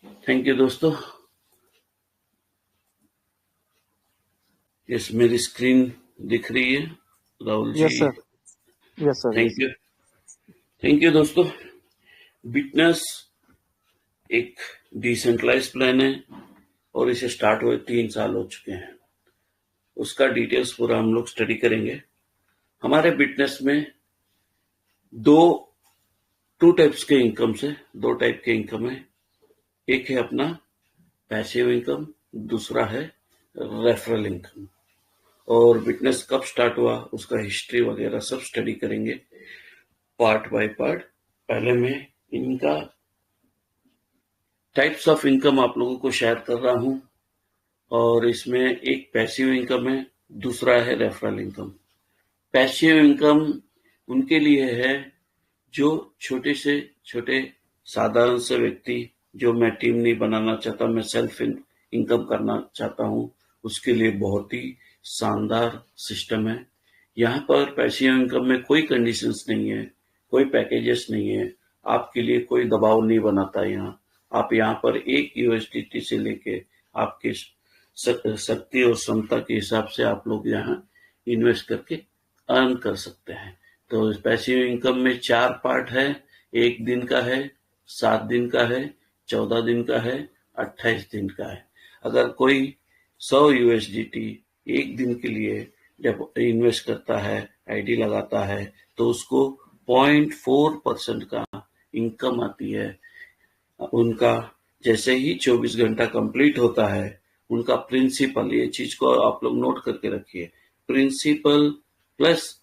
Thank you दोस्तों। Yes, मेरी screen दिख रही है Rahul ji. Yes sir. Yes sir. Thank you. Thank you दोस्तों। बिटनेस एक डिसेंट्रलाइज प्लान है और इसे स्टार्ट हुए 3 साल हो चुके हैं। उसका डिटेल्स पूरा हम लोग स्टडी करेंगे। हमारे बिटनेस में दो टू टाइप्स के इनकम से दो टाइप के इनकम है। एक है अपना पैसिव इनकम, दूसरा है रेफरल इनकम। और बिटनेस कब स्टार्ट हुआ उसका हिस्ट्री वगैरह सब स्टडी करेंगे पार्ट बाय पार्ट। पहले मैं इनका टाइप्स ऑफ इनकम आप लोगों को शेयर कर रहा हूं और इसमें एक पैसिव इनकम है, दूसरा है रेफरल इनकम। पैसिव इनकम उनके लिए है जो छोटे से छोटे साधारण से व्यक्ति, जो मैं टीम नहीं बनाना चाहता, मैं सेल्फ इनकम करना चाहता हूं, उसके लिए बहुत ही शानदार सिस्टम है। यहाँ पर पैसिव इनकम में कोई कंडीशंस नहीं है, कोई पैकेजेस नहीं है, आपके लिए कोई दबाव नहीं बनाता। यहाँ आप यहाँ पर एक यूएसडीटी से लेके आपके शक्ति और क्षमता के हिसाब से आप लोग यहाँ इन्वेस्ट करके अर्न कर सकते हैं। तो पैसिव इनकम में 4 पार्ट है। 1 दिन का है, 7 दिन का है, 14 दिन का है, 28 दिन का है। अगर कोई 100 यूएसडीटी एक दिन के लिए जब इन्वेस्ट करता है, आईडी लगाता है, तो उसको 0.4% का इनकम आती है। उनका जैसे ही 24 घंटा कंप्लीट होता है, उनका प्रिंसिपल, ये चीज को आप लोग नोट करके रखिए, प्रिंसिपल प्लस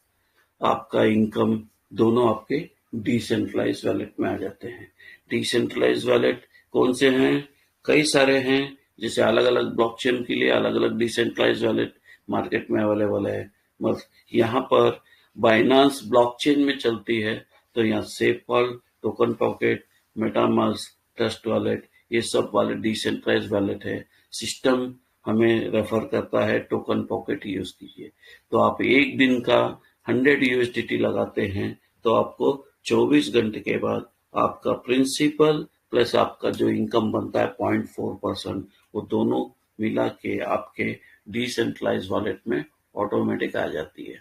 आपका इनकम दोनों आपके डिसेंट्रलाइज वैलेट में आ जाते हैं। डिसेंट्रलाइज वैलेट कौन से हैं? कई सारे हैं। जैसे अलग अलग ब्लॉकचेन के लिए अलग अलग डिसेंट्रलाइज वैलेट मार्केट में अवेलेबल है। बस यहाँ पर बाइनांस ब्लॉकचेन में चलती है, तो यहाँ SafePal, token pocket, MetaMask, trust wallet, ये सब वाले डिसेंट्रलाइज वैलेट है। सिस्टम हमें रेफर करता है टोकन पॉकेट यूज कीजिए। तो आप एक दिन का 100 यूएसडीटी लगाते हैं तो आपको 24 घंटे के बाद आपका प्रिंसिपल प्लस आपका जो इनकम बनता है 0.4%, वो दोनों मिला के आपके डिसेंट्रलाइज वॉलेट में ऑटोमेटिक आ जाती है।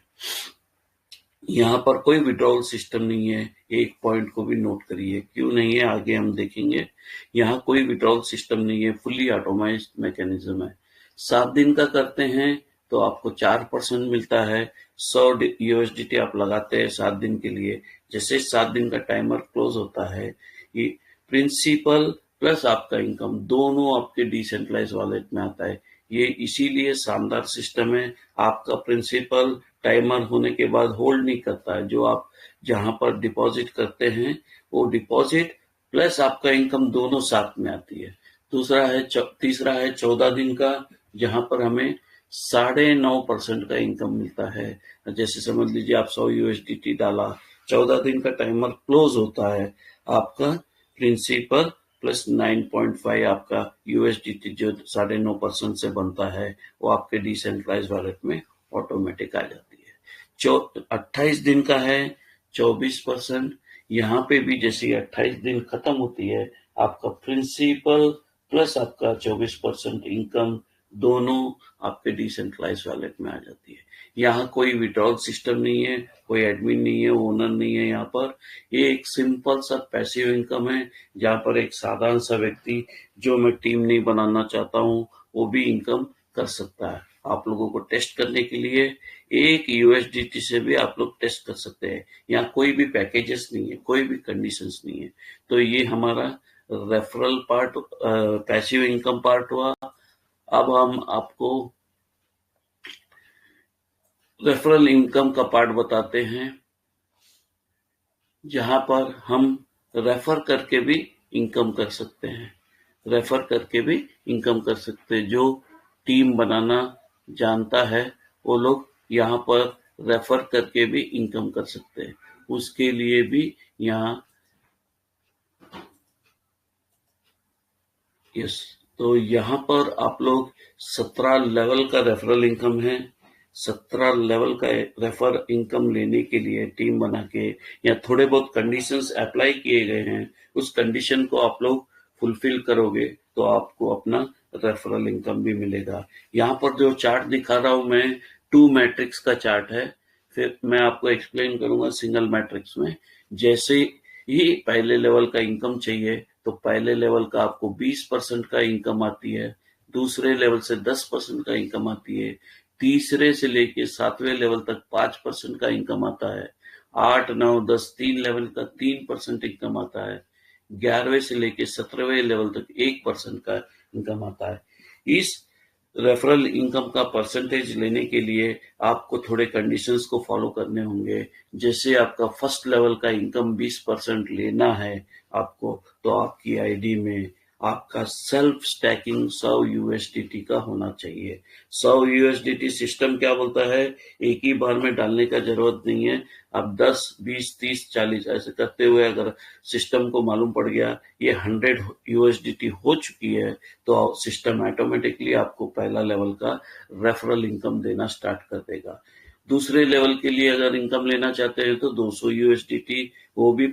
यहाँ पर कोई विड्रॉल सिस्टम नहीं है। एक पॉइंट को भी नोट करिए, क्यों नहीं है आगे हम देखेंगे। यहाँ कोई विड्रॉल सिस्टम नहीं है, फुल्ली ऑटोमाइज्ड मैकेनिज्म है। 7 दिन का करते हैं तो आपको 4% मिलता है। 100 यूएसडीटी आप लगाते हैं 7 दिन के लिए। जैसे 7 दिन का टाइमर क्लोज होता है, ये प्रिंसिपल प्लस आपका इनकम दोनों आपके डिसेंट्रलाइज वॉलेट में आता है। ये इसीलिए शानदार सिस्टम है। आपका प्रिंसिपल टाइमर होने के बाद होल्ड नहीं करता है। जो आप जहां पर डिपॉजिट करते हैं वो डिपॉजिट प्लस आपका इनकम दोनों साथ में आती है। तीसरा है 14 दिन का, जहां पर हमें 9.5% का इनकम मिलता है। जैसे समझ लीजिए आप 100 यूएसडीटी डाला, 14 दिन का टाइमर क्लोज होता है, आपका प्रिंसिपल प्लस 9.5 आपका यूएसडीटी जो 9.5% से बनता है, वो आपके डिसेंट्रलाइज वॉलेट में ऑटोमेटिक आ जाती है। 28 दिन का है 24%। यहाँ पे भी जैसे 28 दिन खत्म होती है, आपका प्रिंसिपल प्लस आपका 24% इनकम दोनों आपके डिसेंट्रलाइज वॉलेट में आ जाती है। यहाँ कोई विड्रॉल सिस्टम नहीं है, कोई एडमिन नहीं है, ओनर नहीं है। यहाँ पर ये एक सिंपल सा पैसिव इनकम है, जहाँ पर एक साधारण सा व्यक्ति जो मैं टीम नहीं बनाना चाहता हूँ वो भी इनकम कर सकता है। आप लोगों को टेस्ट करने के लिए एक यूएसडीटी से भी आप लोग टेस्ट कर सकते हैं। यहाँ कोई भी पैकेजेस नहीं है, कोई भी कंडीशंस नहीं है। तो ये हमारा referral part, passive income part हुआ। अब हम आपको रेफरल इनकम का पार्ट बताते हैं, जहां पर हम रेफर करके भी इनकम कर सकते हैं। रेफर करके भी इनकम कर सकते हैं। जो टीम बनाना जानता है वो लोग यहाँ पर रेफर करके भी इनकम कर सकते हैं। उसके लिए भी यहाँ यस, तो यहाँ पर आप लोग 17 लेवल का रेफरल इनकम है। 17 लेवल का रेफर इनकम लेने के लिए टीम बना के या थोड़े बहुत कंडीशंस अप्लाई किए गए हैं, उस कंडीशन को आप लोग फुलफिल करोगे तो आपको अपना रेफरल इनकम भी मिलेगा। यहाँ पर जो चार्ट दिखा रहा हूं मैं 2 मैट्रिक्स का चार्ट है, फिर मैं आपको एक्सप्लेन करूंगा सिंगल मैट्रिक्स में। जैसे ही पहले लेवल का इनकम चाहिए तो पहले लेवल का आपको 20% का इनकम आती है, दूसरे लेवल से 10% का इनकम आती है, तीसरे से लेके 7वें लेवल तक 5% का इनकम आता है, 8, 9, 10 3 लेवल का 3% इनकम आता है, 11वें से लेके 17वें लेवल तक 1% का इनकम आता है। इस रेफरल इनकम का परसेंटेज लेने के लिए आपको थोड़े कंडीशंस को फॉलो करने होंगे। जैसे आपका फर्स्ट लेवल का इनकम 20% लेना है आपको, तो आपकी आईडी में आपका सेल्फ स्टैकिंग 100 यूएसडीटी का होना चाहिए। 100 यूएसडीटी सिस्टम क्या बोलता है, एक ही बार में डालने का जरूरत नहीं है। अब 10, 20, 30, 40 ऐसे करते हुए अगर सिस्टम को मालूम पड़ गया ये 100 यूएसडीटी हो चुकी है, तो सिस्टम ऑटोमेटिकली आपको पहला लेवल का रेफरल इनकम देना स्टार्ट कर देगा। दूसरे लेवल के लिए अगर इनकम लेना चाहते हैं तो 200 यूएसडीटी, वो भी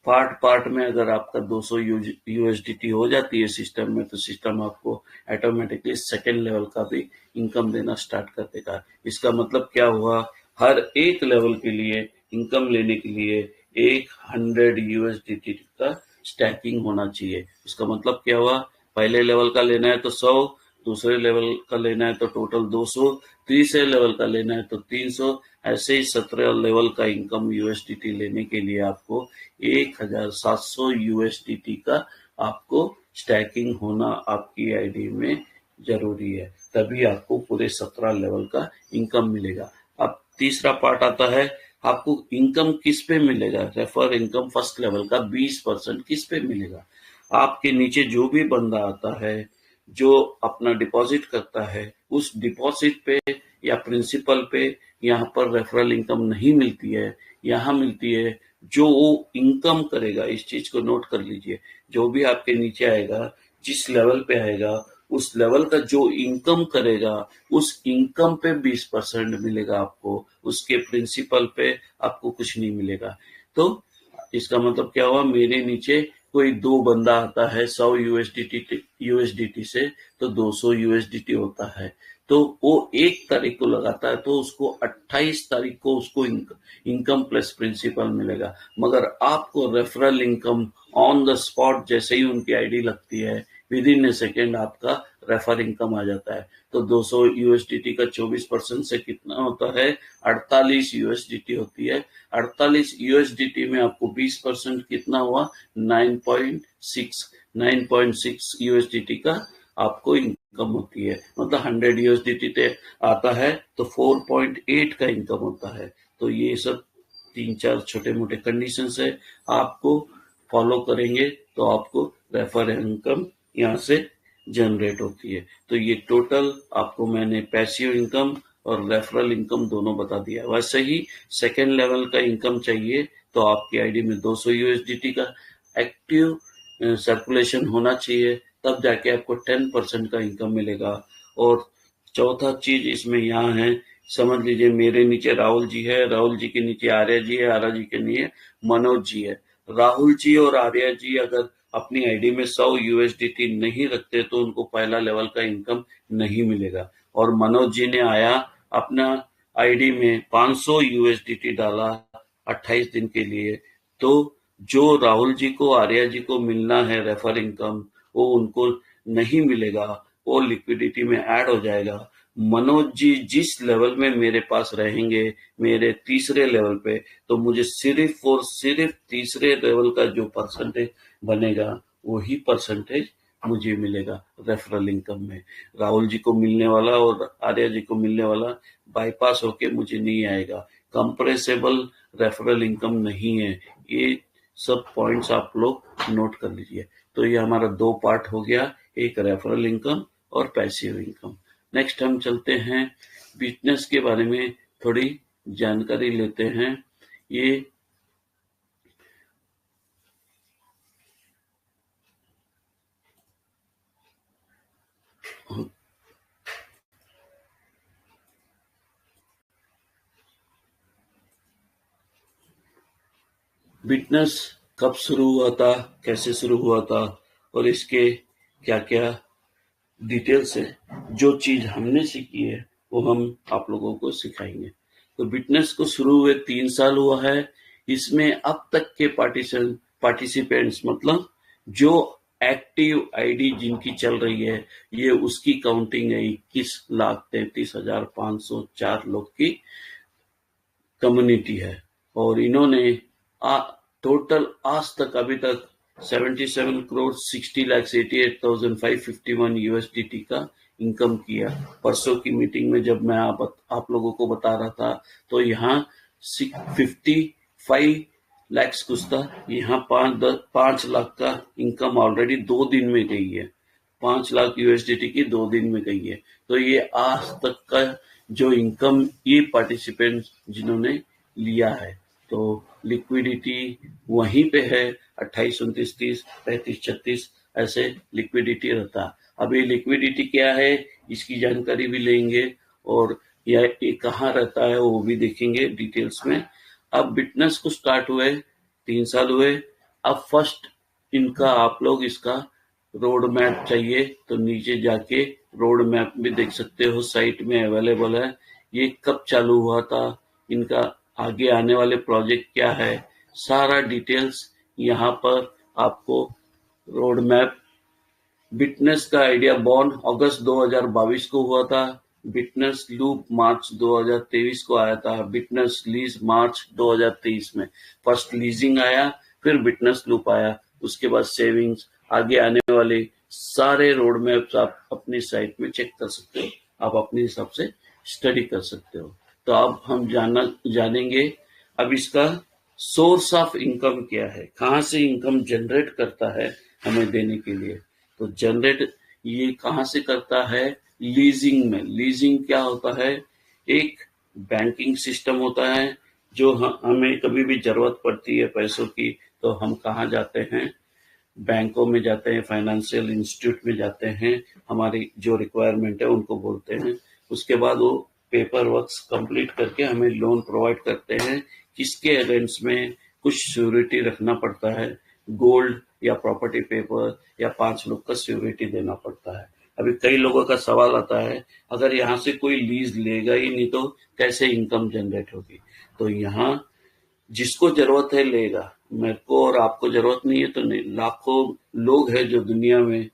पार्ट में अगर आपका 200 यूएसडीटी हो जाती है सिस्टम में, तो सिस्टम आपको ऑटोमेटिकली सेकेंड लेवल का भी इनकम देना स्टार्ट कर देगा। इसका मतलब क्या हुआ, हर एक लेवल के लिए इनकम लेने के लिए 100 यूएसडीटी का स्टैकिंग होना चाहिए। इसका मतलब क्या हुआ, पहले लेवल का लेना है तो 100, दूसरे लेवल का लेना है तो टोटल 200, तीसरे लेवल का लेना है तो 300, ऐसे ही 17 लेवल का इनकम यूएसडीटी लेने के लिए आपको 1700 यूएसडीटी का आपको स्टैकिंग होना आपकी आईडी में जरूरी है, तभी आपको पूरे 17 लेवल का इनकम मिलेगा। अब तीसरा पार्ट आता है, आपको इनकम किस पे मिलेगा, रेफर इनकम फर्स्ट लेवल का 20% किस पे मिलेगा। आपके नीचे जो भी बंदा आता है जो अपना डिपॉजिट करता है, उस डिपॉजिट पे या प्रिंसिपल पे यहाँ पर रेफरल इनकम नहीं मिलती है, यहाँ मिलती है जो वो इनकम करेगा। इस चीज को नोट कर लीजिए, जो भी आपके नीचे आएगा, जिस लेवल पे आएगा, उस लेवल का जो इनकम करेगा, उस इनकम पे 20% मिलेगा आपको, उसके प्रिंसिपल पे आपको कुछ नहीं मिलेगा। तो इसका मतलब क्या हुआ, मेरे नीचे कोई दो बंदा आता है 100 यूएसडीटी से, तो 200 यूएसडीटी होता है, तो वो 1 तारीख को लगाता है तो उसको 28 तारीख को उसको इनकम प्लस प्रिंसिपल मिलेगा। मगर आपको referral income on the spot जैसे ही उनकी आईडी लगती है, विद इन ए सेकेंड आपका रेफर इनकम आ जाता है। तो 200 यूएसडीटी का 24% से कितना होता है, 48 यूएसडीटी होती है। 48 यूएसडीटी में आपको 20% कितना हुआ, 9.6 यूएसडीटी का आपको इनकम होती है। मतलब 100 यूएसडीटी आता है तो 4.8 का इनकम होता है। तो ये सब 3-4 छोटे मोटे कंडीशन है, आपको फॉलो करेंगे तो आपको रेफर इनकम यहाँ से जनरेट होती है। तो ये टोटल आपको मैंने पैसिव इनकम और रेफरल इनकम दोनों बता दिया। वैसे ही सेकेंड लेवल का इनकम चाहिए तो आपकी आईडी में 200 यूएसडीटी का एक्टिव सर्कुलेशन होना चाहिए, तब जाके आपको 10% का इनकम मिलेगा। और चौथा चीज इसमें यहाँ है, समझ लीजिए मेरे नीचे राहुल जी है, राहुल जी के नीचे आर्या जी है, आर्या जी के नीचे मनोज जी है। राहुल जी और आर्या जी अगर अपनी आईडी में 100 यूएसडीटी नहीं रखते तो उनको पहला लेवल का इनकम नहीं मिलेगा। और मनोज जी ने आया अपना आईडी में 500 यूएसडीटी डाला 28 दिन के लिए, तो जो राहुल जी को आर्या जी को मिलना है रेफर इनकम, वो उनको नहीं मिलेगा, वो लिक्विडिटी में ऐड हो जाएगा। मनोज जी जिस लेवल में मेरे पास रहेंगे, मेरे तीसरे लेवल पे, तो मुझे सिर्फ और सिर्फ तीसरे लेवल का जो परसेंटेज बनेगा वही परसेंटेज मुझे मिलेगा रेफरल इनकम में। राहुल जी को मिलने वाला और आर्या जी को मिलने वाला बाईपास होके मुझे नहीं आएगा, कंप्रेसेबल रेफरल इनकम नहीं है। ये सब पॉइंट्स आप लोग नोट कर लीजिए। तो ये हमारा 2 पार्ट हो गया, एक रेफरल इनकम और पैसिव इनकम। नेक्स्ट हम चलते हैं बिजनेस के बारे में थोड़ी जानकारी लेते हैं। ये बिजनेस कब शुरू हुआ था, कैसे शुरू हुआ था और इसके क्या क्या डिटेल्स है, जो चीज हमने सीखी है वो हम आप लोगों को सिखाएंगे। तो बिटनेस को शुरू हुए 3 साल हुआ है। इसमें अब तक के पार्टिसिपेंट्स मतलब जो एक्टिव आईडी जिनकी चल रही है, ये उसकी काउंटिंग है 21,33,504 लोग की कम्युनिटी है। और इन्होंने टोटल आज तक अभी तक 77 करोड़ 60,88,551 USDT का इनकम किया। परसों की मीटिंग में जब मैं आप लोगों को बता रहा था तो यहाँ 55 लाख कुछ था, यहाँ 5 लाख का इनकम ऑलरेडी 2 दिन में गई है। 5 लाख USDT की 2 दिन में गई है। तो ये आज तक का जो इनकम ये पार्टिसिपेंट जिन्होंने लिया है, तो लिक्विडिटी वहीं पे है 28, 29, 30, 35, 36 ऐसे लिक्विडिटी रहता। अब ये लिक्विडिटी क्या है इसकी जानकारी भी लेंगे और ये कहाँ रहता है वो भी देखेंगे डिटेल्स में। अब बिटनेस को स्टार्ट हुए 3 साल हुए। अब फर्स्ट इनका आप लोग इसका रोड मैप चाहिए तो नीचे जाके रोड मैप भी देख सकते हो, साइट में अवेलेबल है। ये कब चालू हुआ था, इनका आगे आने वाले प्रोजेक्ट क्या है, सारा डिटेल्स यहाँ पर आपको रोड मैप। बिटनेस का आइडिया बॉर्न अगस्त 2022 को हुआ था। बिटनेस लूप मार्च 2023 को आया था। बिटनेस लीज मार्च 2023 में फर्स्ट लीजिंग आया, फिर बिटनेस लूप आया, उसके बाद सेविंग्स। आगे आने वाले सारे रोड मैप्स आप अपनी साइट में चेक कर सकते हो, आप अपने हिसाब से स्टडी कर सकते हो। तो अब हम जानेंगे अब इसका सोर्स ऑफ इनकम क्या है, कहाँ से इनकम जनरेट करता है हमें देने के लिए। तो जनरेट ये कहाँ से करता है, लीजिंग में। लीजिंग क्या होता है, एक बैंकिंग सिस्टम होता है जो हमें कभी भी जरूरत पड़ती है पैसों की तो हम कहाँ जाते हैं, बैंकों में जाते हैं, फाइनेंशियल इंस्टीट्यूट में जाते हैं, हमारी जो रिक्वायरमेंट है उनको बोलते हैं। उसके बाद वो पेपर वर्क्स कंप्लीट करके हमें लोन प्रोवाइड करते हैं। किसके अगेंस्ट में कुछ श्योरिटी रखना पड़ता है, गोल्ड या प्रॉपर्टी पेपर या 5 लोग का श्योरिटी देना पड़ता है। अभी कई लोगों का सवाल आता है अगर यहाँ से कोई लीज लेगा ही नहीं तो कैसे इनकम जनरेट होगी। तो यहाँ जिसको जरूरत है लेगा, मेरे को और आपको जरूरत नहीं है तो नहीं। लाखों लोग हैं जो दुनिया में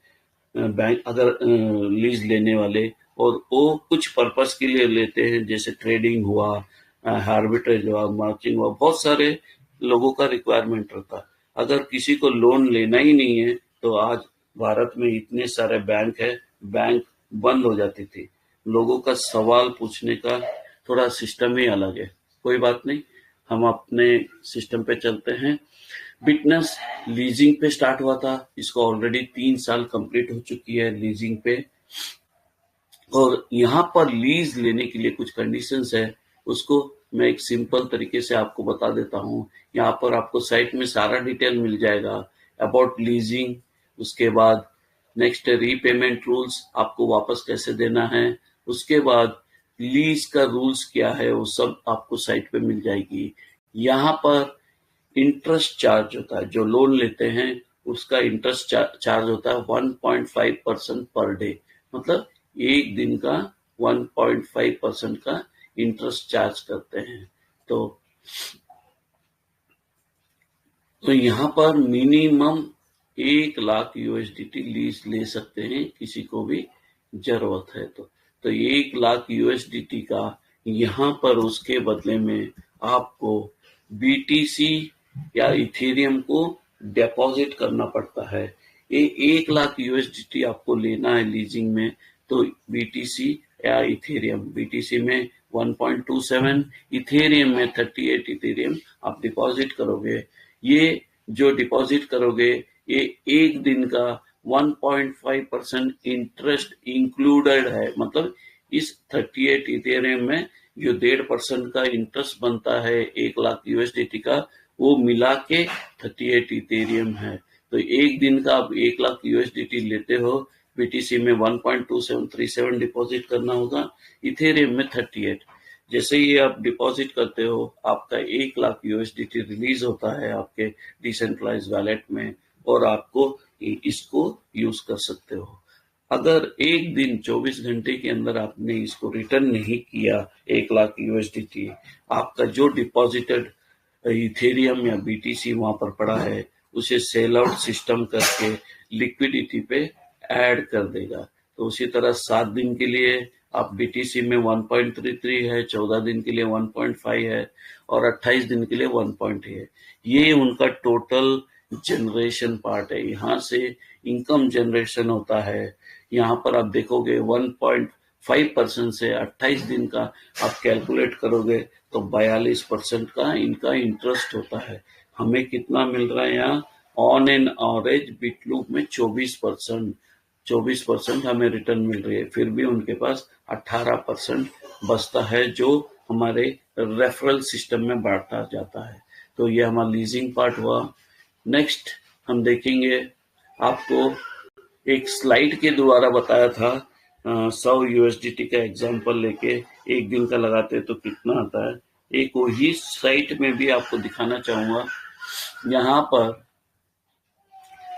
बैंक अगर लीज लेने वाले, और वो कुछ पर्पस के लिए लेते हैं, जैसे ट्रेडिंग हुआ, आर्बिट्रेज हुआ, मार्जिन हुआ, बहुत सारे लोगों का रिक्वायरमेंट रहता है। अगर किसी को लोन लेना ही नहीं है तो आज भारत में इतने सारे बैंक है, बैंक बंद हो जाती थी। लोगों का सवाल पूछने का थोड़ा सिस्टम ही अलग है। कोई बात नहीं, हम अपने सिस्टम पे चलते हैं। बिटनेस लीजिंग पे स्टार्ट हुआ था, इसको ऑलरेडी 3 साल कंप्लीट हो चुकी है लीजिंग पे। और यहाँ पर लीज लेने के लिए कुछ कंडीशंस है, उसको मैं एक सिंपल तरीके से आपको बता देता हूँ। यहाँ पर आपको साइट में सारा डिटेल मिल जाएगा अबाउट लीजिंग। उसके बाद नेक्स्ट रीपेमेंट रूल्स, आपको वापस कैसे देना है। उसके बाद लीज का रूल्स क्या है वो सब आपको साइट पे मिल जाएगी। यहाँ पर इंटरेस्ट चार्ज होता है, जो लोन लेते हैं उसका इंटरेस्ट चार्ज होता है 1.5% पर डे, मतलब एक दिन का 1.5% का इंटरेस्ट चार्ज करते हैं। तो यहाँ पर मिनिमम 1 लाख USDT लीज ले सकते हैं किसी को भी जरूरत है तो 1 लाख USDT का यहाँ पर उसके बदले में आपको BTC या इथेरियम को डिपॉजिट करना पड़ता है। ये 1 लाख USDT आपको लेना है लीजिंग में तो BTC या इथेरियम, BTC में 1.27, इथेरियम में 38 इथेरियम आप डिपॉजिट करोगे। ये जो डिपॉजिट करोगे ये एक दिन का 1.5% इंटरेस्ट इंक्लूडेड है, मतलब इस 38 इथेरियम में जो 1.5% का इंटरेस्ट बनता है 1 लाख USDT का, वो मिला के 38 इथेरियम है। तो एक दिन का आप 1 लाख USDT लेते हो, BTC में 1.2737 डिपॉजिट करना होगा, इथेरियम में 38। जैसे ही आप डिपॉजिट करते हो आपका 1 लाख USDT रिलीज होता है आपके डिसेंट्रलाइज वॉलेट में, और आपको इसको यूज कर सकते हो। अगर एक दिन 24 घंटे के अंदर आपने इसको रिटर्न नहीं किया 1 लाख यूएसडीटी, आपका जो डिपॉजिटेड इथेरियम या बीटीसी वहां पर पड़ा है उसे सेल आउट सिस्टम करके लिक्विडिटी पे ऐड कर देगा। तो उसी तरह 7 दिन के लिए आप बीटीसी में 1.33 है, 14 दिन के लिए 1.5 है और 28 दिन के लिए 1 है। ये उनका टोटल जनरेशन पार्ट है। यहाँ से इनकम जनरेशन होता है। यहाँ पर आप देखोगे 1.5% से 28 दिन का आप कैलकुलेट करोगे तो 42% का इनका इंटरेस्ट होता है। हमें कितना मिल रहा है यहाँ? ऑन एन एवरेज बिटलूप में 24% हमें रिटर्न मिल रही है। फिर भी उनके पास 18% बचता है जो हमारे रेफरल सिस्टम में बांटा जाता है। तो ये हमारा लीजिंग पार्ट हुआ। नेक्स्ट हम देखेंगे, आपको एक स्लाइड के द्वारा बताया था 100 यूएसडीटी का एग्जांपल लेके एक दिन का लगाते तो कितना आता है। एक वही साइट में भी आपको दिखाना चाहूंगा। यहाँ पर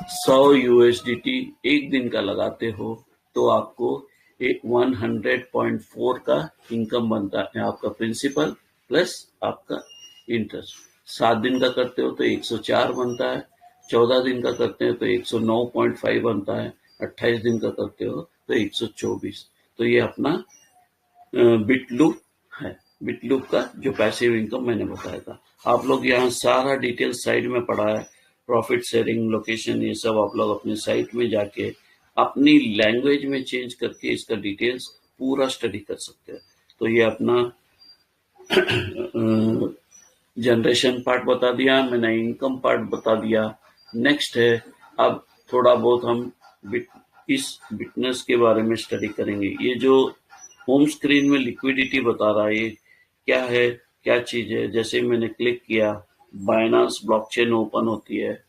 100 यूएसडीटी एक दिन का लगाते हो तो आपको 100.4 का इनकम बनता है, आपका प्रिंसिपल प्लस आपका इंटरेस्ट। 7 दिन का करते हो तो 104 बनता है, 14 दिन का करते हैं तो 109.5 बनता है, 28 दिन का करते हो तो 124। तो ये अपना बिटलूप है। बिटलूप का जो पैसिव इनकम मैंने बताया था, आप लोग यहाँ सारा डिटेल साइड में पढ़ा है। प्रॉफिट शेयरिंग, लोकेशन, ये सब आप लोग अपने साइट में जाके अपनी लैंग्वेज में चेंज करके इसका डिटेल्स पूरा स्टडी कर सकते हैं। तो ये अपना जनरेशन पार्ट बता दिया मैंने, इनकम पार्ट बता दिया। नेक्स्ट है, अब थोड़ा बहुत हम इस बिटनेस के बारे में स्टडी करेंगे। ये जो होम स्क्रीन में लिक्विडिटी बता रहा है, ये क्या है, क्या चीज है। जैसे मैंने क्लिक किया, बाइनांस ब्लॉकचेन ओपन होती है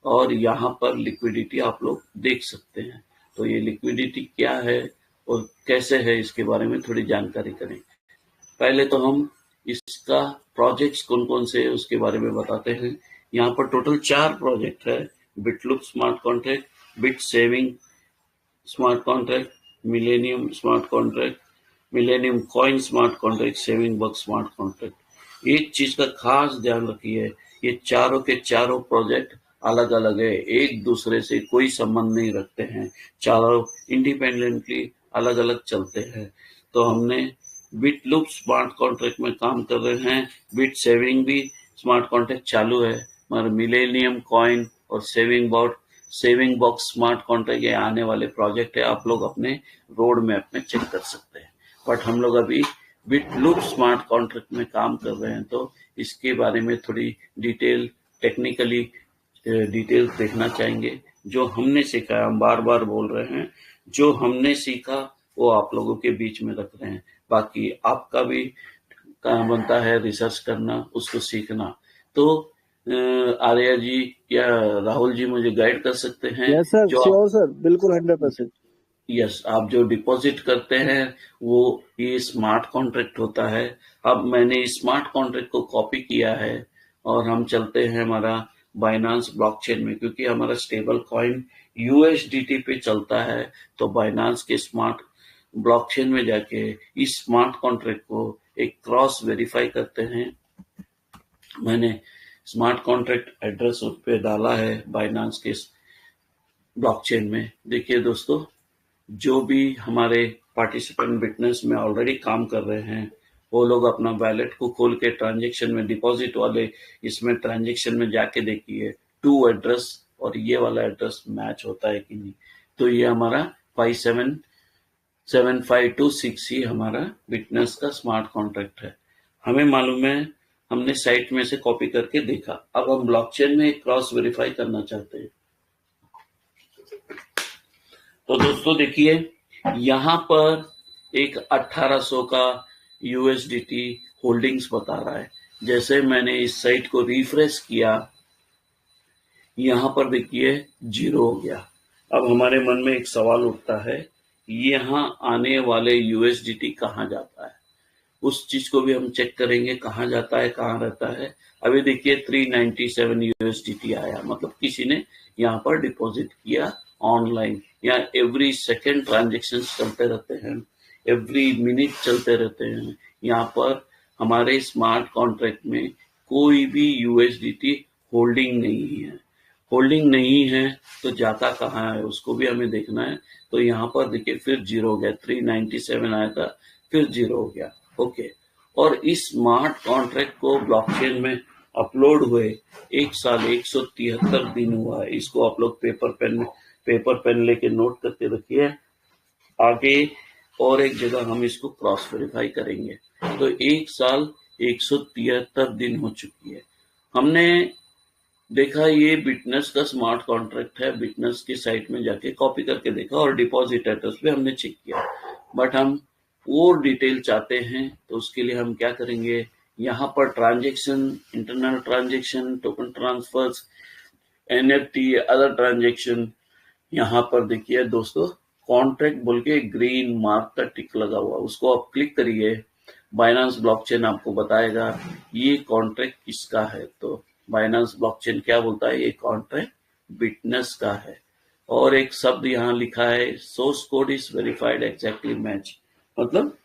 और यहाँ पर लिक्विडिटी आप लोग देख सकते हैं। तो ये लिक्विडिटी क्या है और कैसे है, इसके बारे में थोड़ी जानकारी करें। पहले तो हम इसका प्रोजेक्ट्स कौन कौन से है उसके बारे में बताते हैं। यहाँ पर टोटल 4 प्रोजेक्ट है: Bitloop smart contract, bit saving smart contract, millennium smart contract, millennium coin smart contract, saving bucks smart contract. एक चीज का खास ध्यान रखिए, ये चारों के चारों प्रोजेक्ट अलग अलग है, एक दूसरे से कोई संबंध नहीं रखते हैं, चारों इंडिपेंडेंटली अलग अलग चलते हैं। तो हमने बिटलूप स्मार्ट कॉन्ट्रैक्ट में काम कर रहे हैं, बिट सेविंग भी स्मार्ट कॉन्ट्रैक्ट चालू है, मगर मिलेनियम कॉइन और सेविंग बॉक्स स्मार्ट कॉन्ट्रैक्ट ये आने वाले प्रोजेक्ट है, आप लोग अपने रोड मैप में चेक कर सकते हैं। बट हम लोग अभी बिटलूप स्मार्ट कॉन्ट्रैक्ट में काम कर रहे हैं, तो इसके बारे में थोड़ी डिटेल टेक्निकली डिटेल देखना चाहेंगे। जो हमने सीखा है, हम बार बार बोल रहे हैं, जो हमने सीखा वो आप लोगों के बीच में रख रहे हैं। बाकी आपका भी काम बनता है रिसर्च करना, उसको सीखना। तो आर्या जी या राहुल जी मुझे गाइड कर सकते हैं। यस सर, श्योर सर, बिल्कुल 100%। यस, आप जो डिपॉजिट करते हैं वो ये स्मार्ट कॉन्ट्रैक्ट होता है। अब मैंने इस स्मार्ट कॉन्ट्रैक्ट को कॉपी किया है और हम चलते हैं हमारा बाइनांस ब्लॉकचेन में, क्योंकि हमारा स्टेबल कॉइन यूएसडीटी पे चलता है। तो बाइनांस के स्मार्ट ब्लॉकचेन में जाके इस स्मार्ट कॉन्ट्रैक्ट को एक क्रॉस वेरीफाई करते हैं। मैंने स्मार्ट कॉन्ट्रैक्ट एड्रेस उस पे डाला है बाइनांस के ब्लॉकचेन में। देखिए दोस्तों, जो भी हमारे पार्टिसिपेंट बिटनेस में ऑलरेडी काम कर रहे हैं वो लोग अपना वैलेट को खोल के ट्रांजेक्शन में, डिपॉजिट वाले इसमें ट्रांजेक्शन में जाके देखिए टू एड्रेस और ये वाला एड्रेस मैच होता है कि नहीं। तो ये हमारा 57752 ही हमारा बिटनेस का स्मार्ट कॉन्ट्रैक्ट है। हमें मालूम है, हमने साइट में से कॉपी करके देखा। अब हम ब्लॉकचेन में एक क्रॉस वेरीफाई करना चाहते हैं। तो दोस्तों देखिए, यहाँ पर एक 1800 का यूएसडीटी होल्डिंग्स बता रहा है। जैसे मैंने इस साइट को रिफ्रेश किया, यहाँ पर देखिए 0 हो गया। अब हमारे मन में एक सवाल उठता है, यहाँ आने वाले यूएसडीटी कहाँ जाता है? उस चीज को भी हम चेक करेंगे कहाँ जाता है कहाँ रहता है। अभी देखिए 397 यूएसडीटी आया, मतलब किसी ने यहाँ पर डिपॉजिट किया ऑनलाइन। यहाँ एवरी सेकेंड ट्रांजेक्शन चलते रहते हैं, एवरी मिनट चलते रहते हैं। यहाँ पर हमारे स्मार्ट कॉन्ट्रैक्ट में कोई भी यूएसडीटी होल्डिंग नहीं है। होल्डिंग नहीं है तो जाता कहाँ है उसको भी हमें देखना है। तो यहाँ पर देखिए फिर जीरो हो गया, 397 आया था फिर जीरो हो गया। ओके, और इस स्मार्ट कॉन्ट्रैक्ट को ब्लॉकचेन में अपलोड हुए 1 साल 173 दिन हुआ है। इसको आप लोग पेपर पेन लेके नोट करके रखिए। आगे और एक जगह हम इसको क्रॉस वेरीफाई करेंगे। तो 1 साल 173 दिन हो चुकी है। हमने देखा ये बिटनेस का स्मार्ट कॉन्ट्रैक्ट है, बिटनेस की साइट में जाके कॉपी करके देखा और डिपॉजिट एड्रेस पे हमने चेक किया। बट हम और डिटेल चाहते हैं तो उसके लिए हम क्या करेंगे, यहाँ पर transaction, internal transaction, token transfers, NFT, other transaction, यहाँ पर देखिए दोस्तों कॉन्ट्रैक्ट बोल के ग्रीन मार्क का टिक लगा हुआ, उसको आप क्लिक करिए। बाइनेंस ब्लॉकचेन आपको बताएगा ये कॉन्ट्रैक्ट किसका है। तो बाइनेंस ब्लॉकचेन क्या बोलता है, ये कॉन्ट्रैक्ट बिटनेस का है। और एक शब्द यहाँ लिखा है, source code is verified exactly match, मतलब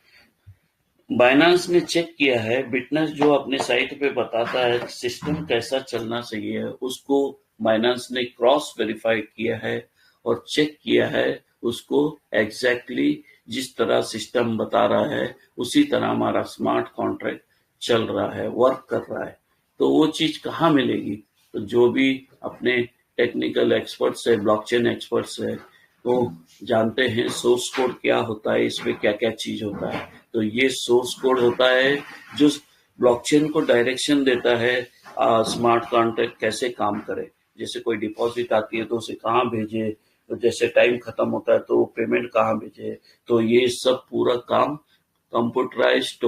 बाइनेंस ने चेक किया है, बिटनेस जो अपने साइट पे बताता है सिस्टम कैसा चलना चाहिए, उसको बाइनेंस ने क्रॉस वेरीफाई किया है और चेक किया है उसको एग्जैक्टली जिस तरह सिस्टम बता रहा है उसी तरह हमारा स्मार्ट कॉन्ट्रैक्ट चल रहा है, वर्क कर रहा है। तो वो चीज कहाँ मिलेगी, तो जो भी अपने टेक्निकल एक्सपर्ट्स है, ब्लॉकचेन एक्सपर्ट्स है, वो जानते हैं सोर्स कोड क्या होता है, इसमें क्या क्या चीज होता है। तो ये सोर्स कोड होता है जो ब्लॉकचेन को डायरेक्शन देता है स्मार्ट कॉन्ट्रैक्ट कैसे काम करे। जैसे कोई डिपॉजिट आती है तो उसे कहाँ भेजे, तो जैसे टाइम खत्म होता है तो पेमेंट कहाँ भेजे। तो ये सब पूरा काम कंप्यूटराइज्ड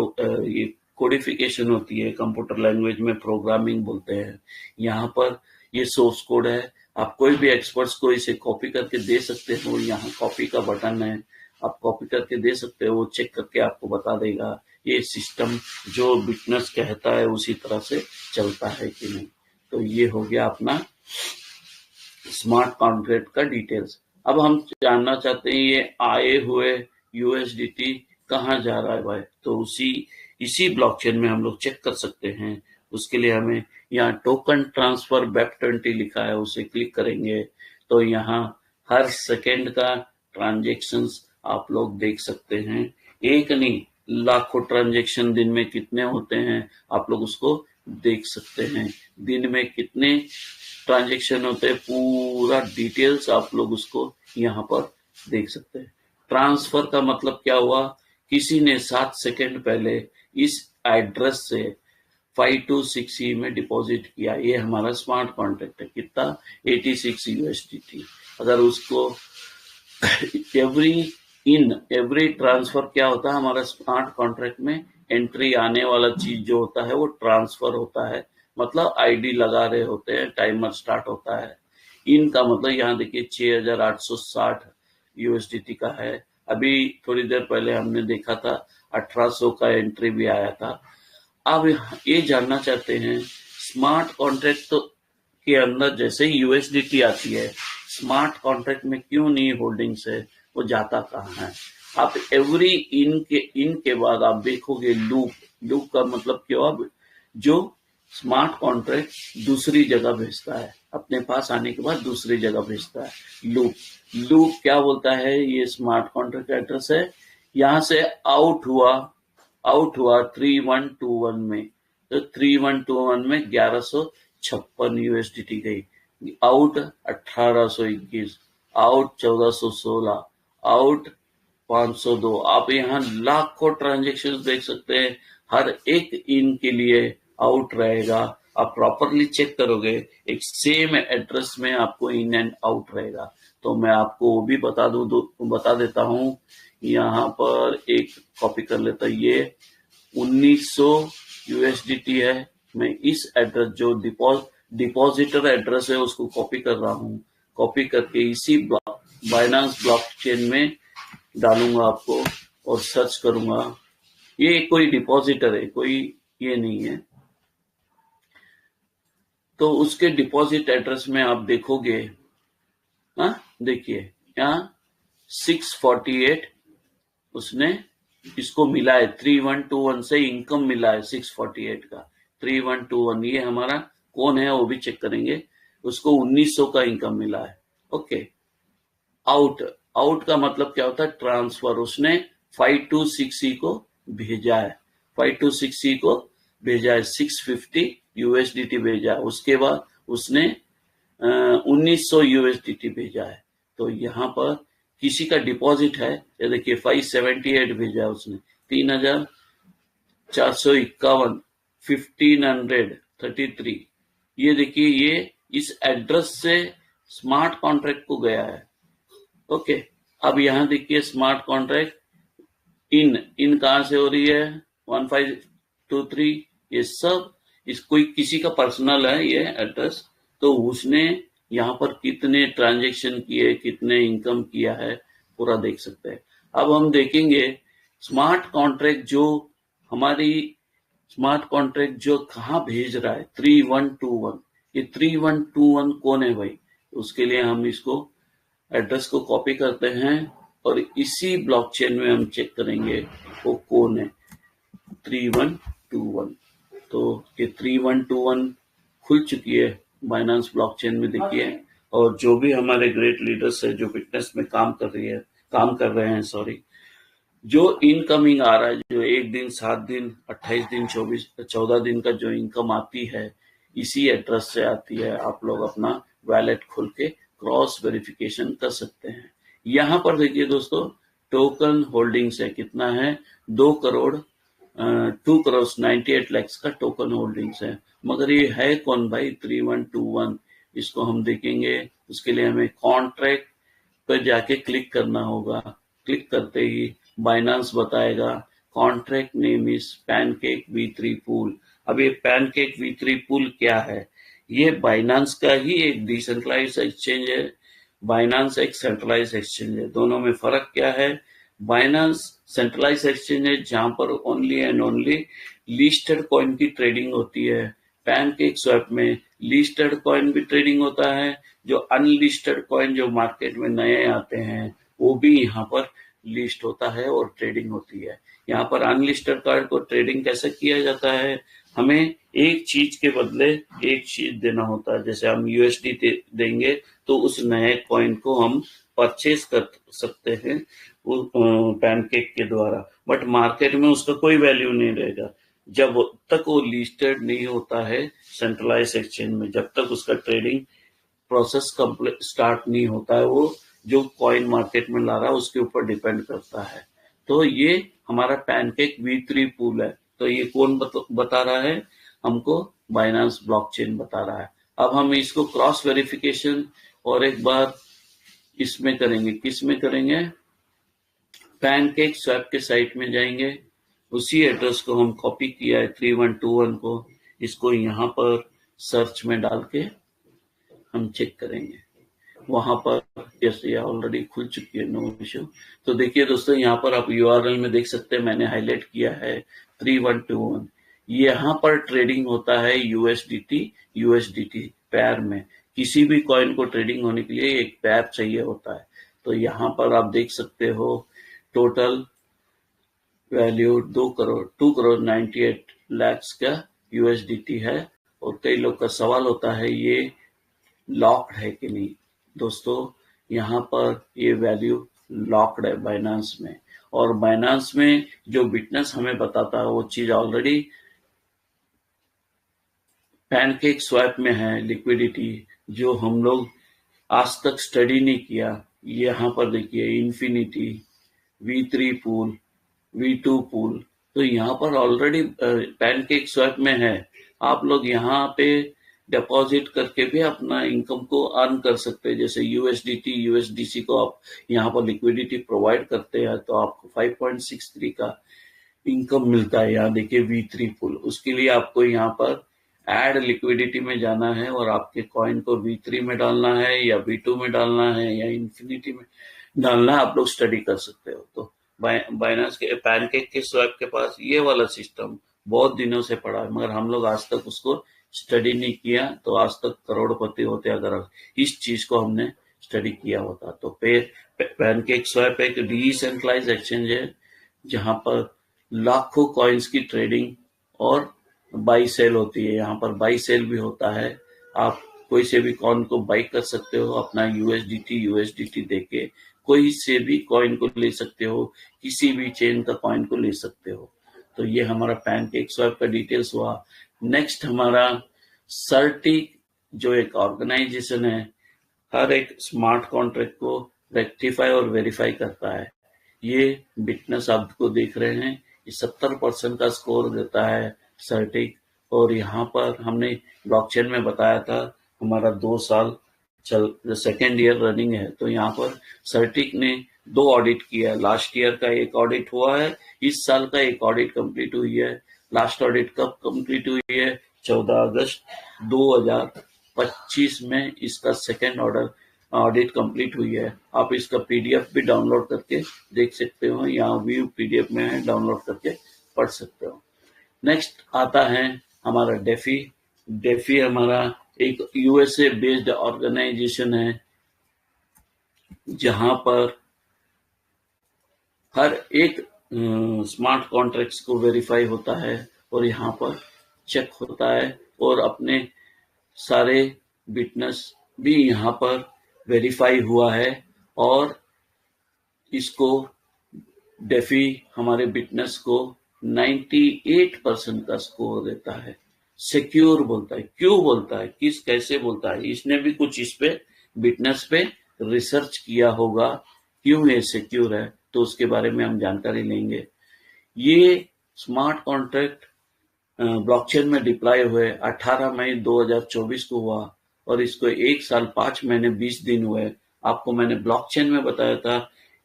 ये कोडिफिकेशन होती है, कंप्यूटर लैंग्वेज में प्रोग्रामिंग बोलते हैं। यहाँ पर ये सोर्स कोड है, आप कोई भी एक्सपर्ट्स को इसे कॉपी करके दे सकते हो। यहाँ कॉपी का बटन है, आप कॉपी करके दे सकते हो, वो चेक करके आपको बता देगा ये सिस्टम जो बिटनेस कहता है उसी तरह से चलता है कि नहीं। तो ये हो गया अपना स्मार्ट कॉन्ट्रैक्ट का डिटेल्स। अब हम जानना चाहते हैं ये आए हुए यूएसडीटी कहाँ जा रहा है भाई, तो इसी ब्लॉकचेन में हम लोग चेक कर सकते हैं। उसके लिए हमें यहाँ टोकन ट्रांसफर BEP20 लिखा है, उसे क्लिक करेंगे तो यहाँ हर सेकेंड का ट्रांजेक्शन्स आप लोग देख सकते हैं। एक नहीं, लाखों ट्रांजेक्शन दिन में कितने होते हैं आप लोग उसको देख सकते हैं। दिन में कितने ट्रांजेक्शन होते हैं पूरा डिटेल्स आप लोग उसको यहाँ पर देख सकते हैं। ट्रांसफर का मतलब क्या हुआ, किसी ने 7 सेकेंड पहले इस एड्रेस से 526E में डिपॉजिट किया, ये हमारा स्मार्ट कॉन्ट्रैक्ट है। कितना, 86 यूएसडीटी। अगर उसको एवरी ट्रांसफर क्या होता है हमारा स्मार्ट कॉन्ट्रैक्ट में, एंट्री आने वाला चीज जो होता है वो ट्रांसफर होता है, मतलब आईडी लगा रहे होते हैं, टाइमर स्टार्ट होता है। इनका मतलब यहाँ देखिए 6860 यूएसडीटी का है। अभी थोड़ी देर पहले हमने देखा था 1800 का एंट्री भी आया था। अब ये जानना चाहते हैं स्मार्ट कॉन्ट्रैक्ट तो के अंदर जैसे ही यूएसडीटी आती है, स्मार्ट कॉन्ट्रैक्ट में क्यों नहीं होल्डिंग्स है, वो जाता कहाँ है। आप एवरी इन के बाद आप देखोगे लूप का मतलब क्या हुआ, जो स्मार्ट कॉन्ट्रैक्ट दूसरी जगह भेजता है, अपने पास आने के बाद दूसरी जगह भेजता है। लूप क्या बोलता है, ये स्मार्ट कॉन्ट्रैक्ट एड्रेस है, यहाँ से आउट हुआ 3121 में, तो 3121 में 1156 यूएसडीटी गई, आउट 1821, आउट 1416, आउट 502। आप यहाँ लाखों ट्रांजेक्शन देख सकते हैं, हर एक इन के लिए आउट रहेगा। आप प्रॉपरली चेक करोगे एक सेम एड्रेस में आपको इन एंड आउट रहेगा। तो मैं आपको वो भी बता देता हूँ, यहाँ पर एक कॉपी कर लेता, ये 1900 यूएसडीटी है। मैं इस एड्रेस जो डिपॉजिटर एड्रेस है उसको कॉपी कर रहा हूँ, कॉपी करके इसी बाइनेंस ब्लॉकचेन में डालूंगा आपको और सर्च करूंगा ये कोई डिपॉजिटर है, कोई ये नहीं है। तो उसके डिपॉजिट एड्रेस में आप देखोगे, हाँ देखिए यहाँ 648 उसने इसको मिला है, 3121 से इनकम मिला है 648 का। 3121 ये हमारा कौन है वो भी चेक करेंगे, उसको 1900 का इनकम मिला है। ओके, आउट, आउट का मतलब क्या होता है, ट्रांसफर। उसने 526C को भेजा है, 526C को भेजा है, 650 USDT भेजा है। उसके बाद उसने 1900 USDT भेजा है। तो यहाँ पर किसी का डिपॉजिट है, ये देखिए 578 भेजा है उसने, 3451, 1533। ये देखिए ये इस एड्रेस से स्मार्ट कॉन्ट्रैक्ट को गया है। ओके, अब यहाँ देखिए स्मार्ट कॉन्ट्रैक्ट इन कहां से हो रही है, 1523, ये सब इस कोई किसी का पर्सनल है ये एड्रेस। तो उसने यहाँ पर कितने ट्रांजैक्शन किए, कितने इनकम किया है, पूरा देख सकते हैं। अब हम देखेंगे स्मार्ट कॉन्ट्रैक्ट जो हमारी स्मार्ट कॉन्ट्रैक्ट जो कहाँ भेज रहा है, 3121। ये 3121 कौन है भाई, उसके लिए हम इसको एड्रेस को कॉपी करते हैं और इसी ब्लॉकचेन में हम चेक करेंगे वो कौन है, 3121। तो ये 3121 खुल चुकी है बाइनेंस ब्लॉकचेन में, देखिए। और जो भी हमारे ग्रेट लीडर्स है जो बिटनेस में काम कर रहे हैं, सॉरी, जो इनकमिंग आ रहा है, जो 1 दिन, 7 दिन, 28 दिन, 14 दिन का जो इनकम आती है, इसी एड्रेस से आती है। आप लोग अपना वैलेट खोल के क्रॉस वेरिफिकेशन कर सकते हैं। यहाँ पर देखिए दोस्तों, टोकन होल्डिंग्स है, कितना है, 2 करोड़ 98 lakhs का टोकन होल्डिंग्स है। मगर ये है कौन भाई, 3121। इसको हम देखेंगे, उसके लिए हमें कॉन्ट्रैक्ट पर जाके क्लिक करना होगा। क्लिक करते ही बाइनेंस बताएगा contract name is pancake V3 pool. अब ये पैनकेक V3 पूल क्या है, ये बाइनेंस का ही एक डिसेंट्रलाइज्ड एक्सचेंज है, बाइनेंस एक सेंट्रलाइज्ड एक्सचेंज है। दोनों में फर्क क्या है, बाइनेंस सेंट्रलाइज्ड एक्सचेंज है जहां पर only and only listed coin की ट्रेडिंग होती है। पैनकेक स्वैप में लिस्टेड कॉइन भी ट्रेडिंग होता है, जो अनलिस्टेड कॉइन जो मार्केट में नए आते हैं वो भी यहाँ पर लिस्ट होता है और ट्रेडिंग होती है। यहाँ पर अनलिस्टेड कॉइन को ट्रेडिंग कैसे किया जाता है, हमें एक चीज के बदले एक चीज देना होता है। जैसे हम USD देंगे तो उस नए कॉइन को हम परचेज कर सकते हैं पैनकेक के द्वारा, बट मार्केट में उसका कोई वैल्यू नहीं रहेगा जब तक वो लिस्टेड नहीं होता है सेंट्रलाइज एक्सचेंज में। जब तक उसका ट्रेडिंग प्रोसेस कंप्लीट स्टार्ट नहीं होता है, वो जो कॉइन मार्केट में ला रहा है उसके ऊपर डिपेंड करता है। तो ये हमारा पैनकेक V3 पूल है। तो ये कौन बता रहा है हमको, बाइनेंस ब्लॉकचेन बता रहा है। अब हम इसको क्रॉस वेरिफिकेशन और एक बार इसमें करेंगे, किस में करेंगे, पैनकेक स्वैप के साइट में जाएंगे। उसी एड्रेस को हम कॉपी किया है 3121 को, इसको यहाँ पर सर्च में डाल के हम चेक करेंगे। वहां पर जैसे ऑलरेडी खुल चुकी है, नो इश्यू। तो देखिए दोस्तों, यहाँ पर आप URL में देख सकते हैं, मैंने हाईलाइट किया है 3121। यहाँ पर ट्रेडिंग होता है USDT पैर में। किसी भी कॉइन को ट्रेडिंग होने के लिए एक पैर चाहिए होता है। तो यहाँ पर आप देख सकते हो टोटल वैल्यू 2 करोड़ 98 lakhs का USDT है। और कई लोग का सवाल होता है ये लॉक्ड है कि नहीं। दोस्तों, यहाँ पर ये वैल्यू लॉक्ड है बाइनेंस में, और बाइनेंस में जो बिटनेस हमें बताता है वो चीज ऑलरेडी पैनकेक स्वैप में है। लिक्विडिटी जो हम लोग आज तक स्टडी नहीं किया, यहाँ पर देखिए infinity, V3 pool, V2 pool, तो यहाँ पर ऑलरेडी पैनकेक स्वैप में है। आप लोग यहाँ पे डिपॉजिट करके भी अपना इनकम को अर्न कर सकते हैं। जैसे USDC को आप यहाँ पर लिक्विडिटी प्रोवाइड करते हैं तो आपको 5.63 का इनकम मिलता है। यहाँ देखिए V3 पूल, उसके लिए आपको यहाँ पर ऐड लिक्विडिटी में जाना है और आपके कॉइन को V3 में डालना है या V2 में डालना है या इन्फिनिटी में डालना है, आप लोग स्टडी कर सकते हो। तो बाइनांस के पैनकेक के स्वैप के पास ये वाला सिस्टम बहुत दिनों से पड़ा है, मगर हम लोग आज तक उसको स्टडी नहीं किया, तो आज तक करोड़पति होते अगर इस चीज को हमने स्टडी किया होता। तो पैनकेक स्वैप एक डिसेंट्रलाइज एक्सचेंज है जहां पर लाखों कॉइन्स की ट्रेडिंग और बाई सेल होती है। यहाँ पर बाई सेल भी होता है, आप कोई से भी कॉइन को बाई कर सकते हो, अपना यूएसडीटी देके कोई से भी कॉइन को ले सकते हो, किसी भी चेन का कॉइन को ले सकते हो। तो ये हमारा पैनकेक स्वैप का डिटेल्स हुआ। नेक्स्ट हमारा सर्टिक जो एक ऑर्गेनाइजेशन है, हर एक स्मार्ट कॉन्ट्रैक्ट को रेक्टिफाई और वेरीफाई करता है। ये बिटनेस आप को देख रहे हैं, ये 70% का स्कोर देता है सर्टिक। और यहाँ पर हमने ब्लॉकचेन में बताया था हमारा 2 साल सेकेंड ईयर रनिंग है, तो यहाँ पर सर्टिक ने 2 ऑडिट किया। लास्ट ईयर का एक ऑडिट हुआ है, इस साल का एक ऑडिट कंप्लीट हुई है। लास्ट ऑडिट कब कंप्लीट हुई है? 14 अगस्त 2025 में इसका सेकेंड ऑडिट कंप्लीट हुई है। आप इसका पीडीएफ भी डाउनलोड करके देख सकते हो, यहाँ व्यू पीडीएफ में है, डाउनलोड करके पढ़ सकते हो। नेक्स्ट आता है हमारा डेफी। डेफी हमारा एक यूएसए बेस्ड ऑर्गेनाइजेशन है जहां पर हर एक स्मार्ट कॉन्ट्रैक्ट्स को वेरीफाई होता है और यहाँ पर चेक होता है, और अपने सारे बिटनेस भी यहाँ पर वेरीफाई हुआ है। और इसको डेफी हमारे बिटनेस को 98% का स्कोर देता है। सिक्योर बोलता है। क्यों बोलता है, किस कैसे बोलता है, इसने भी कुछ इस पे बिटनेस पे रिसर्च किया होगा, क्यों ये सिक्योर है, तो उसके बारे में हम जानकारी लेंगे। ये स्मार्ट कॉन्ट्रैक्ट ब्लॉकचेन में डिप्लॉय हुए 18 मई 2024 को हुआ, और इसको 1 साल 5 महीने 20 दिन हुए। आपको मैंने ब्लॉकचेन में बताया था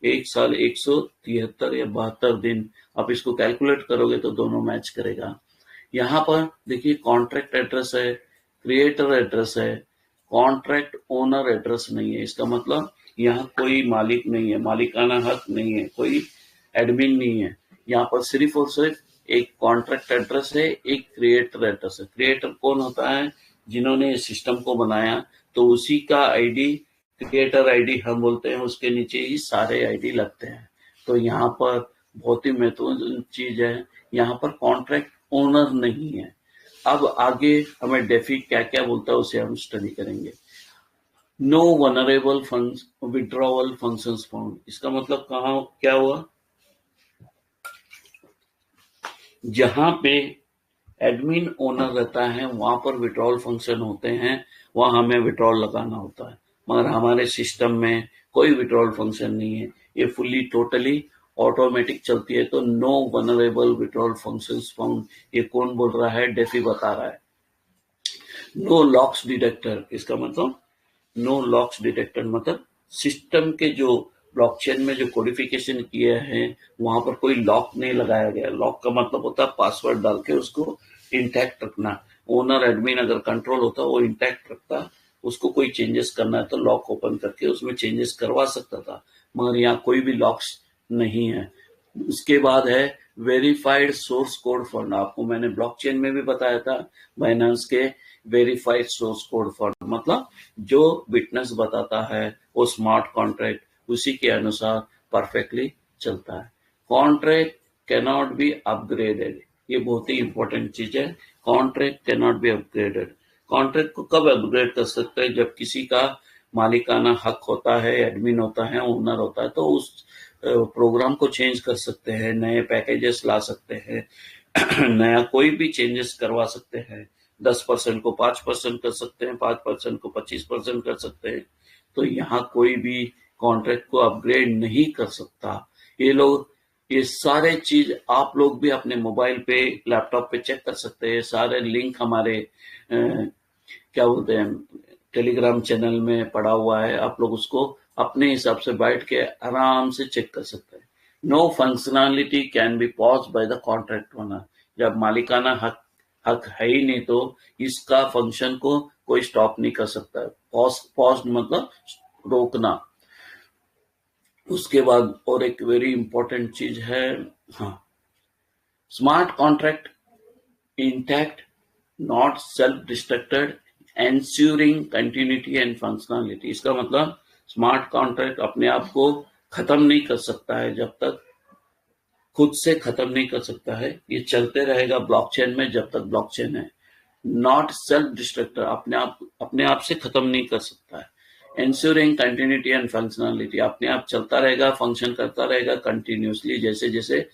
1 साल 173 या 72 दिन। आप इसको कैलकुलेट करोगे तो दोनों मैच करेगा। यहाँ पर देखिए कॉन्ट्रैक्ट एड्रेस है, क्रिएटर एड्रेस है, कॉन्ट्रैक्ट ओनर एड्रेस नहीं है। इसका मतलब यहाँ कोई मालिक नहीं है, मालिकाना हक नहीं है, कोई एडमिन नहीं है। यहाँ पर सिर्फ और सिर्फ एक कॉन्ट्रैक्ट एड्रेस है, एक क्रिएटर एड्रेस है। क्रिएटर कौन होता है? जिन्होंने इस सिस्टम को बनाया, तो उसी का आईडी क्रिएटर आईडी हम बोलते हैं, उसके नीचे ही सारे आईडी लगते हैं। तो यहाँ पर बहुत ही महत्वपूर्ण चीज है, यहाँ पर कॉन्ट्रैक्ट ओनर नहीं है। अब आगे हमें डेफी क्या क्या बोलता है उसे हम स्टडी करेंगे। No vulnerable funds withdrawal functions found. इसका मतलब कहाँ क्या हुआ? जहां पे एडमिन ओनर रहता है वहां पर विड्रॉल फंक्शन होते हैं, वहां हमें विड्रॉल लगाना होता है, मगर हमारे सिस्टम में कोई विड्रॉल फंक्शन नहीं है। ये फुल्ली टोटली ऑटोमेटिक चलती है। तो no vulnerable withdrawal functions found, ये कौन बोल रहा है? डेफी बता रहा है। नो लॉक्स डिटेक्टर, इसका मतलब नो लॉक्स डिटेक्टर मतलब सिस्टम के जो ब्लॉकचेन में जो कोडिफिकेशन किए हैं वहां पर कोई लॉक नहीं लगाया गया। लॉक का मतलब होता है पासवर्ड डाल के उसको इंटैक्ट रखना। ओनर एडमिन अगर कंट्रोल होता वो इंटैक्ट रखता, उसको कोई चेंजेस करना है तो लॉक ओपन करके उसमें चेंजेस करवा सकता था, मगर यहाँ कोई भी लॉक्स नहीं है। उसके बाद है वेरीफाइड सोर्स कोड फंड। आपको मैंने ब्लॉकचेन में भी बताया था, बाइनेंस के वेरीफाइड सोर्स कोड फंड मतलब जो विटनेस बताता है वो स्मार्ट कॉन्ट्रैक्ट उसी के अनुसार परफेक्टली चलता है। कॉन्ट्रैक्ट कैनॉट बी अपग्रेडेड, ये बहुत ही इंपॉर्टेंट चीज है। Contract cannot be upgraded. Contract को कब अपग्रेड कर सकते हैं? जब किसी का मालिकाना हक होता है, एडमिन होता है, ओनर होता है, तो उस प्रोग्राम को चेंज कर सकते हैं, नए पैकेजेस ला सकते हैं, नया कोई भी चेंजेस करवा सकते हैं। 10% को 5% कर सकते हैं, 5% को 25% कर सकते हैं। तो यहाँ कोई भी कॉन्ट्रैक्ट को अपग्रेड नहीं कर सकता। ये सारे चीज आप लोग भी अपने मोबाइल पे, लैपटॉप पे चेक कर सकते हैं। सारे लिंक हमारे क्या बोलते हैं टेलीग्राम चैनल में पड़ा हुआ है, आप लोग उसको अपने हिसाब से बैठ के आराम से चेक कर सकते हैं। No functionality can be pause by the contract owner. जब मालिकाना हक है ही नहीं तो इसका फंक्शन को कोई स्टॉप नहीं कर सकता है। पॉज मतलब रोकना। उसके बाद और एक वेरी इंपॉर्टेंट चीज है, हाँ, smart contract intact, not self distracted, ensuring continuity and functionality. इसका मतलब स्मार्ट कॉन्ट्रैक्ट अपने आप को खत्म नहीं कर सकता है, जब तक खुद से खत्म नहीं कर सकता है, ये चलते रहेगा ब्लॉकचेन में जब तक ब्लॉकचेन है। नॉट सेल्फ डिस्ट्रक्टर, अपने आप से खत्म नहीं कर सकता है। एंश्योरिंग कंटिन्यूटी एंड फंक्शनलिटी, अपने आप चलता रहेगा, फंक्शन करता रहेगा कंटिन्यूसली, जैसे जैसे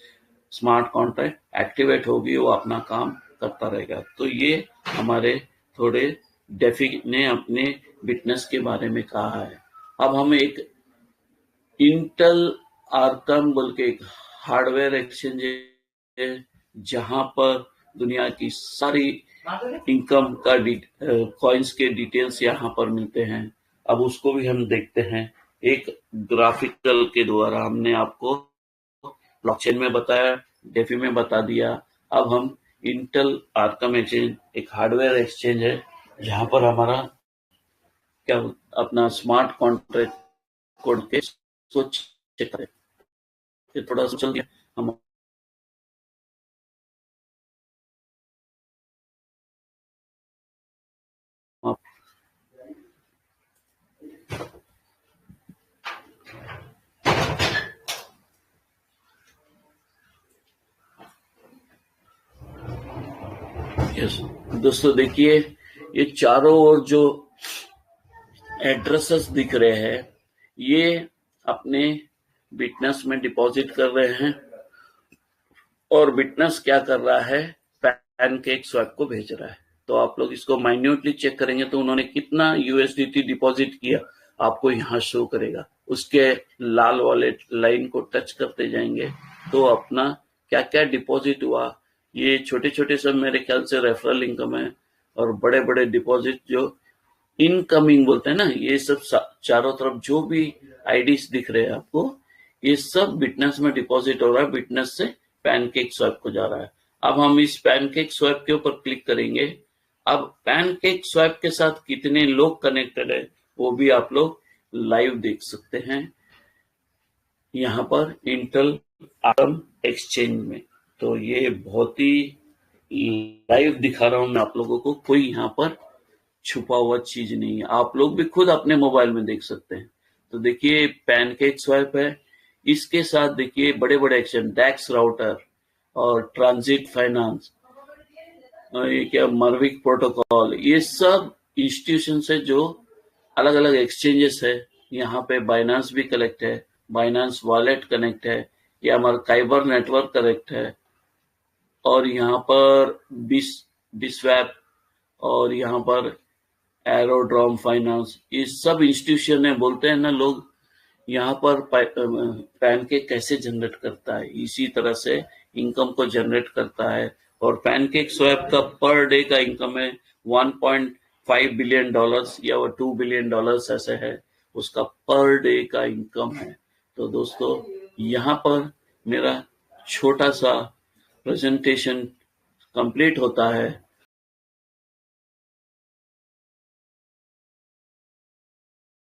स्मार्ट कॉन्ट्रैक्ट एक्टिवेट होगी वो अपना काम करता रहेगा। तो ये हमारे थोड़े डेफी ने अपने बिटनेस के बारे में कहा है। अब हम एक इंटेल आर्कम बोल के एक हार्डवेयर एक्सचेंज है, जहां पर दुनिया की सारी इनकम का कॉइन्स के डिटेल्स यहाँ पर मिलते हैं। अब उसको भी हम देखते हैं एक ग्राफिकल के द्वारा। हमने आपको ब्लॉकचेन में बताया, डेफी में बता दिया। अब हम इंटेल आर्कम एक्सचेंज एक हार्डवेयर एक्सचेंज है, जहां पर हमारा क्या अपना स्मार्ट कॉन्ट्रैक्ट कोड के को चेक करें। ये थोड़ा सा चल गया हम आप यस दोस्तों, देखिए ये चारों ओर जो एड्रेसेस दिख रहे हैं, ये अपने बिटनेस में डिपॉजिट कर रहे हैं, और बिटनेस क्या कर रहा है, पैनकेक स्वैप को भेज रहा है। तो आप लोग इसको माइन्यूटली चेक करेंगे तो उन्होंने कितना यूएसडीटी डिपॉजिट किया आपको यहाँ शो करेगा। उसके लाल वाले लाइन को टच करते जाएंगे तो अपना क्या क्या डिपॉजिट हुआ, ये छोटे छोटे सब मेरे ख्याल से रेफरल इनकम है, और बड़े बड़े डिपॉजिट जो इनकमिंग बोलते हैं ना, ये सब चारों तरफ जो भी आईडीज दिख रहे हैं आपको, ये सब बिटनेस में डिपॉजिट हो रहा है, बिटनेस से पैनकेक स्वैप को जा रहा है। अब हम इस पैनकेक स्वैप के ऊपर क्लिक करेंगे। अब पैनकेक स्वैप के साथ कितने लोग कनेक्टेड है वो भी आप लोग लाइव देख सकते हैं यहाँ पर इंटेल आर्कम एक्सचेंज में। तो ये बहुत ही लाइव दिखा रहा हूं मैं आप लोगों को, कोई यहाँ पर छुपा हुआ चीज नहीं है, आप लोग भी खुद अपने मोबाइल में देख सकते हैं। तो देखिए पैनकेक स्वैप है, इसके साथ देखिए बड़े बड़े एक्शन, डैक्स राउटर और ट्रांजिट फाइनेंस, ये क्या मर्विक प्रोटोकॉल, ये सब इंस्टीट्यूशन है जो अलग अलग एक्सचेंजेस है। यहाँ पे बाइनांस भी कनेक्ट है, बाइनांस वॉलेट कनेक्ट है, ये हमारा काइबर नेटवर्क कनेक्ट है, और यहाँ पर बिस्वैप, और यहाँ पर एरोड्रॉम फाइनेंस, ये सब इंस्टीट्यूशन है। बोलते हैं ना लोग, यहाँ पर पैनकेक कैसे जनरेट करता है, इसी तरह से इनकम को जनरेट करता है। और पैनकेक स्वैप का पर डे का इनकम है $1.5 बिलियन या वो $2 बिलियन ऐसे है, उसका पर डे का इनकम है। तो दोस्तों यहाँ पर मेरा छोटा सा प्रेजेंटेशन कंप्लीट होता है।